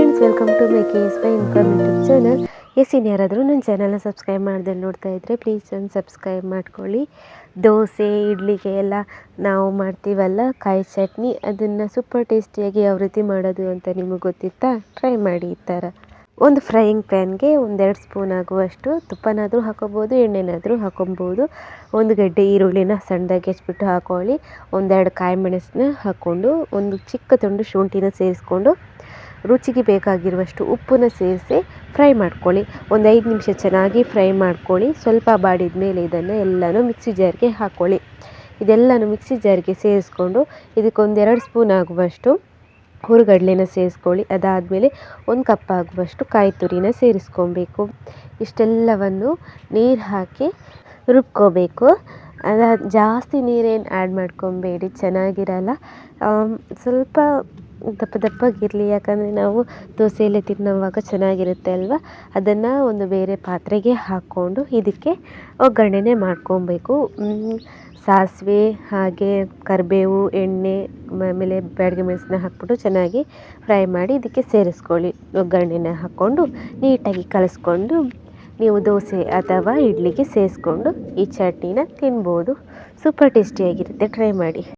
Friends, welcome to my KS by income YouTube channel. ಯಾರಾದರೂ ನನ್ನ ಚಾನಲ್ನ ಸಬ್ಸ್ಕ್ರೈಬ್ ಮಾಡದೆ ನೋಡ್ತಾ ಇದ್ದರೆ ಪ್ಲೀಸ್ ಒಂದು ಸಬ್ಸ್ಕ್ರೈಬ್ ಮಾಡ್ಕೊಳ್ಳಿ. ದೋಸೆ ಇಡ್ಲಿಗೆ ಎಲ್ಲ ನಾವು ಮಾಡ್ತೀವಲ್ಲ ಕಾಯಿ ಚಟ್ನಿ, ಅದನ್ನು ಸೂಪರ್ ಟೇಸ್ಟಿಯಾಗಿ ಯಾವ ರೀತಿ ಮಾಡೋದು ಅಂತ ನಿಮಗೆ ಗೊತ್ತಿತ್ತಾ? ಟ್ರೈ ಮಾಡಿ ಈ ಥರ. ಒಂದು ಫ್ರೈಯಿಂಗ್ ಪ್ಯಾನ್ಗೆ 1-2 ಸ್ಪೂನ್ ಆಗುವಷ್ಟು ತುಪ್ಪನಾದರೂ ಹಾಕೋಬೋದು, ಎಣ್ಣೆನಾದರೂ ಹಾಕೊಬೋದು. ಒಂದು ಗಡ್ಡೆ ಈರುಳ್ಳಿನ ಸಣ್ಣದಾಗಿ ಹೆಚ್ಚಿಬಿಟ್ಟು ಹಾಕೊಳ್ಳಿ. 1-2 ಕಾಯಿ ಮೆಣಸನ್ನ ಹಾಕ್ಕೊಂಡು, ಒಂದು ಚಿಕ್ಕ ತುಂಡು ಶುಂಠಿನ ಸೇರಿಸ್ಕೊಂಡು, ರುಚಿಗೆ ಬೇಕಾಗಿರುವಷ್ಟು ಉಪ್ಪನ್ನ ಸೇರಿಸಿ ಫ್ರೈ ಮಾಡ್ಕೊಳ್ಳಿ. ಒಂದು 5 ನಿಮಿಷ ಚೆನ್ನಾಗಿ ಫ್ರೈ ಮಾಡ್ಕೊಳ್ಳಿ. ಸ್ವಲ್ಪ ಬಾಡಿದ ಮೇಲೆ ಇದನ್ನು ಎಲ್ಲನೂ ಮಿಕ್ಸಿ ಜಾರ್ಗೆ ಹಾಕ್ಕೊಳ್ಳಿ. ಇದೆಲ್ಲನೂ ಮಿಕ್ಸಿ ಜಾರ್ಗೆ ಸೇರಿಸ್ಕೊಂಡು ಇದಕ್ಕೆ 1-2 ಸ್ಪೂನ್ ಆಗುವಷ್ಟು ಹುರಿಗಡಲೆನ ಸೇರಿಸ್ಕೊಳ್ಳಿ. ಅದಾದಮೇಲೆ 1 ಕಪ್ ಆಗುವಷ್ಟು ಕಾಯಿ ತುರಿನ ಸೇರಿಸ್ಕೊಬೇಕು. ಇಷ್ಟೆಲ್ಲವನ್ನು ನೀರು ಹಾಕಿ ರುಬ್ಕೋಬೇಕು. ಜಾಸ್ತಿ ನೀರೇನು ಆ್ಯಡ್ ಮಾಡ್ಕೊಬೇಡಿ, ಚೆನ್ನಾಗಿರಲ್ಲ. ಸ್ವಲ್ಪ ದಪ್ಪಗಿರಲಿ, ಯಾಕಂದರೆ ನಾವು ದೋಸೆಯಲ್ಲೇ ತಿನ್ನೋವಾಗ ಚೆನ್ನಾಗಿರುತ್ತೆ ಅಲ್ವಾ. ಅದನ್ನು ಒಂದು ಬೇರೆ ಪಾತ್ರೆಗೆ ಹಾಕ್ಕೊಂಡು ಇದಕ್ಕೆ ಒಗ್ಗರಣೆನೇ ಮಾಡ್ಕೊಬೇಕು. ಸಾಸಿವೆ ಹಾಗೆ ಕರಿಬೇವು, ಎಣ್ಣೆ, ಆಮೇಲೆ ಬ್ಯಾಡಗಿ ಮೆಣಸನ್ನ ಹಾಕ್ಬಿಟ್ಟು ಚೆನ್ನಾಗಿ ಫ್ರೈ ಮಾಡಿ ಇದಕ್ಕೆ ಸೇರಿಸ್ಕೊಳ್ಳಿ. ಒಗ್ಗರಣೆನ ಹಾಕ್ಕೊಂಡು ನೀಟಾಗಿ ಕಲಿಸ್ಕೊಂಡು ನೀವು ದೋಸೆ ಅಥವಾ ಇಡ್ಲಿಗೆ ಸೇರಿಸ್ಕೊಂಡು ಈ ಚಟ್ನಿನ ತಿನ್ಬೋದು. ಸೂಪರ್ ಟೇಸ್ಟಿಯಾಗಿರುತ್ತೆ, ಟ್ರೈ ಮಾಡಿ.